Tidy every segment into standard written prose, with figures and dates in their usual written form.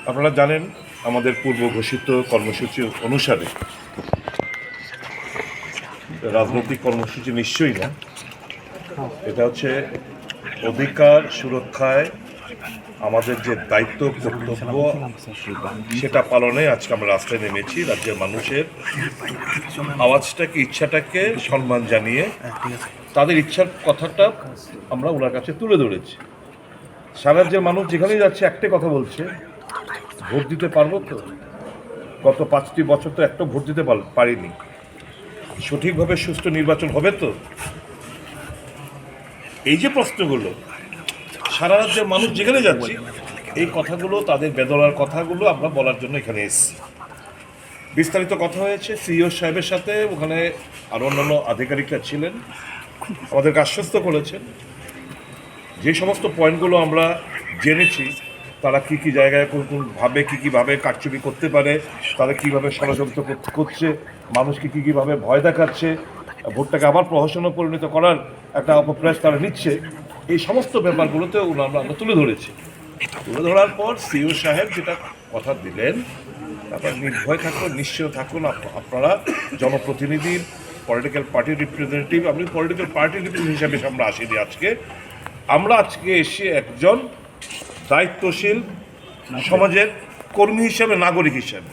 আপনারা জানেন আমাদের পূর্ব ঘোষিত কর্মসূচি অনুসারে রাজনৈতিক কর্মসূচি নিশ্চয়ই না, এটা হচ্ছে অধিকার সুরক্ষায় আমাদের যে দায়িত্ব কর্তব্য সেটা পালনে আজকে আমরা রাস্তায় নেমেছি। রাজ্যের মানুষের আওয়াজটাকে ইচ্ছাটাকে সম্মান জানিয়ে তাদের ইচ্ছার কথাটা আমরা ওনার কাছে তুলে ধরেছি। সারা রাজ্যের মানুষ যেখানেই যাচ্ছে একটাই কথা বলছে, ভোট দিতে পারবো তো? গত 5টি বছর তো একটা ভোট দিতে পারিনি, সঠিকভাবে সুষ্ঠু নির্বাচন হবে তো? এই যে প্রশ্নগুলো সারা রাজ্যের মানুষ যেখানে যাচ্ছে, এই কথাগুলো তাদের বেদনার কথাগুলো আমরা বলার জন্য এখানে এসেছি। বিস্তারিত কথা হয়েছে সিইও সাহেবের সাথে, ওখানে আরও অন্যান্য আধিকারিকরা ছিলেন, আমাদেরকে আশ্বস্ত করেছেন যে সমস্ত পয়েন্টগুলো আমরা জেনেছি, তারা কী কী জায়গায় কোনভাবে কীভাবে কারচুপি করতে পারে, তারা কীভাবে ষড়যন্ত্র করছে, মানুষকে কীভাবে ভয় দেখাচ্ছে, ভোটটাকে আবার প্রহসনে পরিণত করার একটা অপপ্রয়াস তারা নিচ্ছে, এই সমস্ত ব্যাপারগুলোতে আমরা তুলে ধরেছি। তুলে ধরার পর সিইও সাহেব যেটা কথা দিলেন, তারপর নির্ভয় থাকুন, নিশ্চয় থাকুন, আপনারা জনপ্রতিনিধি, পলিটিক্যাল পার্টির রিপ্রেজেন্টেটিভ, আপনি পলিটিক্যাল পার্টির রিপ্রেজেন্টেটিভ হিসাবে আমরা আসিনি আমরা আজকে এসে একজন দায়িত্বশীল সমাজের কর্মী হিসাবে, নাগরিক হিসাবে,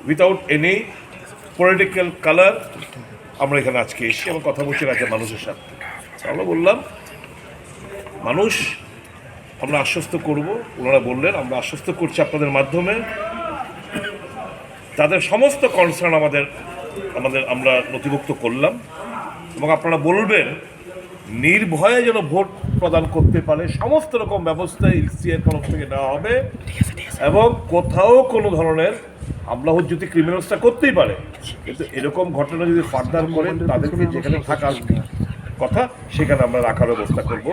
উইথাউট এনি পলিটিক্যাল কালার আমরা এখানে আজকে এসে এবং কথা বলছি রাজ্যের মানুষের সাথে। আমরা বললাম মানুষ আমরা আশ্বস্ত করব, ওনারা বললেন আমরা আশ্বস্ত করছি আপনাদের মাধ্যমে, তাদের সমস্ত কনসার্ন আমরা নথিভুক্ত করলাম এবং আপনারা বলবেন নির্ভয়ে যেন ভোট প্রদান করতে পারে সমস্ত রকম ব্যবস্থা ইসিআইয়ের তরফ থেকে নেওয়া হবে এবং কোথাও কোনো ধরনের হামলা যদি ক্রিমিনালসটা করতেই পারে, কিন্তু এরকম ঘটনা যদি ফার্দার করেন তাদেরকে যেখানে থাকার কথা সেখানে আমরা রাখার ব্যবস্থা করব।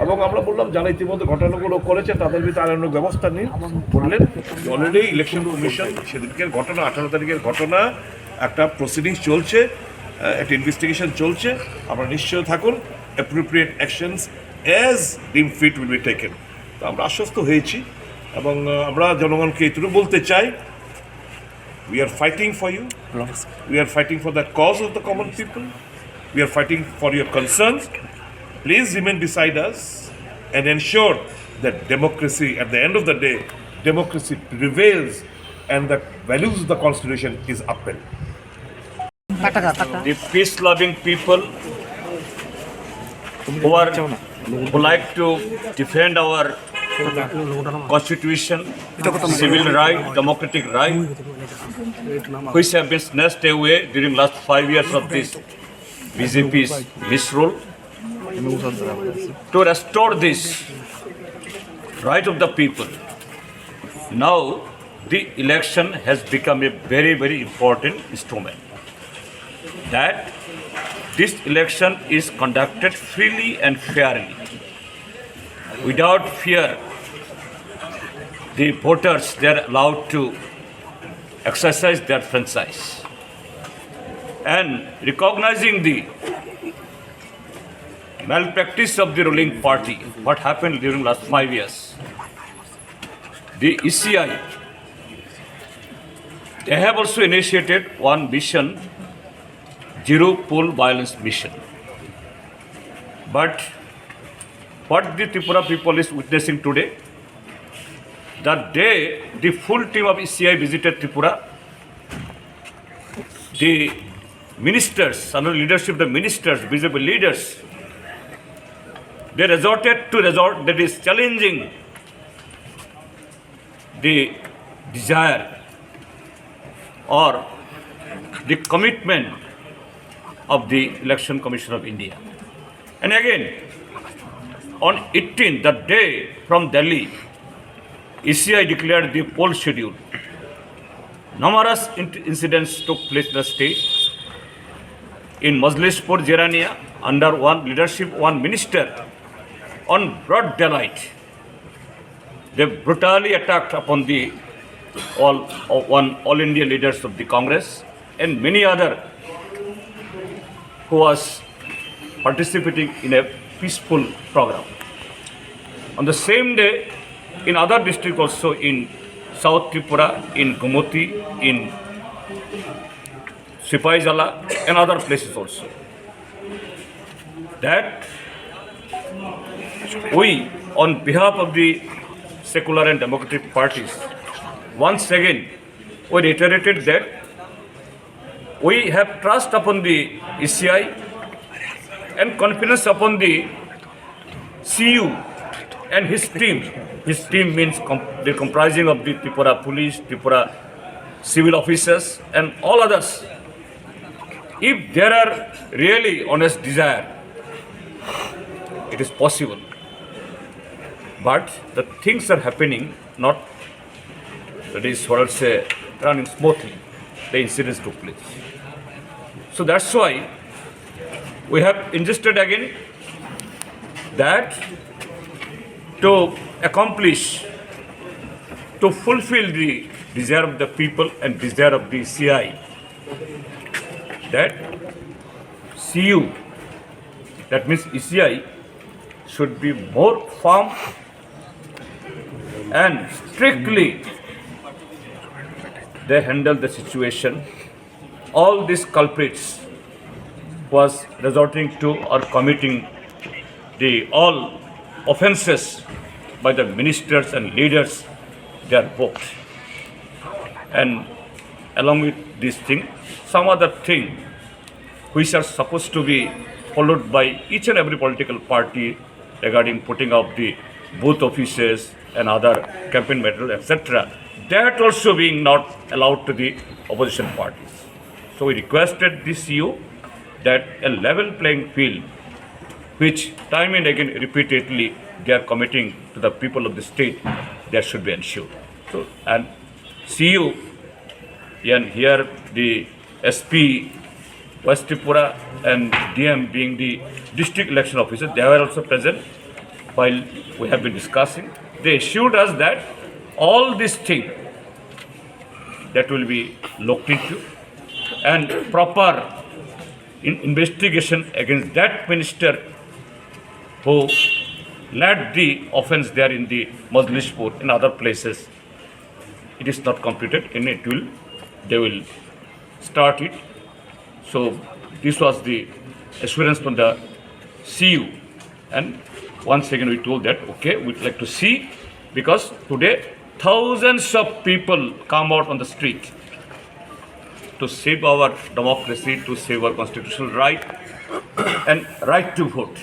এবং আমরা বললাম যারা ইতিমধ্যে ঘটনাগুলো করেছে তাদের ভিতরে আইনানুগ ব্যবস্থা নিন। বললেন অলরেডি ইলেকশন কমিশন সেদিনকের ঘটনা, 18 তারিখের ঘটনা, একটা প্রসিডিংস চলছে, একটা ইনভেস্টিগেশন চলছে, আমরা নিশ্চয় থাকুন appropriate actions as deem fit will be taken. তো আমরা আশ্বস্ত হয়েছি এবং আমরা জনগণকে এইটুকু বলতে চাই, we are fighting for you, we are fighting for the cause of the common people, we are fighting for your concerns. Please remain beside us and ensure that democracy, at the end of the day, democracy prevails and the values of the constitution is upheld. The peace-loving people who like to defend our constitution, civil right, democratic right, which have been snatched away during last 5 years of this BJP's misrule, to restore this right of the people. Now the election has become a very, very important instrument. That this election is conducted freely and fairly, without fear. The voters, they are allowed to exercise their franchise, and recognizing the malpractice of the ruling party, what happened during last 5 years, the ECI, they have also initiated one mission, Zero Poll Violence Mission. But what the Tripura people is witnessing today, that day the full team of ECI visited Tripura, the ministers, under leadership of the ministers, visible leaders, they resorted to resort that is challenging the desire or the commitment of the Election Commission of India. And again, on 18th, that day from Delhi, ECI declared the poll schedule. Numerous incidents took place in the state. In Majlispur, Jerania, under one leadership, one minister, on broad daylight, they brutally attacked upon the all India leaders of the Congress and many other who was participating in a peaceful program. On the same day, in other districts also, in South Tripura, in Gumoti, in Sipaijala, and other places also, that we, on behalf of the secular and democratic parties, once again, we reiterated that we have trust upon the ECI and confidence upon the CU and his team. His team means the comprising of the Tripura police, Tripura civil officers, and all others. If there are really honest desire, it is possible. But the things are happening not, that is what I say, running smoothly. The incidents took place. So that's why we have insisted again that to accomplish, to fulfill the desire of the people and desire of the CI, that CU, that means ECI, should be more firm and strictly they handle the situation. All these culprits was resorting to or committing the all offences by the ministers and leaders, they are booked. And along with this thing, some other thing which are supposed to be followed by each and every political party regarding putting up the booth offices and other campaign material, etc., that also being not allowed to the opposition parties. So we requested the CU that a level playing field, which time and again repeatedly they are committing to the people of the state, there should be ensured. So, and CU, and here the SP West Tripura and DM being the district election officers, they were also present while we have been discussing. They assured us that all these things that will be looked into and proper investigation against that minister who led the offence there in the Majlispur and other places. It is not completed and they will start it. So this was the assurance from the CU, and once again we told that okay, we'd like to see, because today thousands of people come out on the street to save our democracy, to save our constitutional right and right to vote.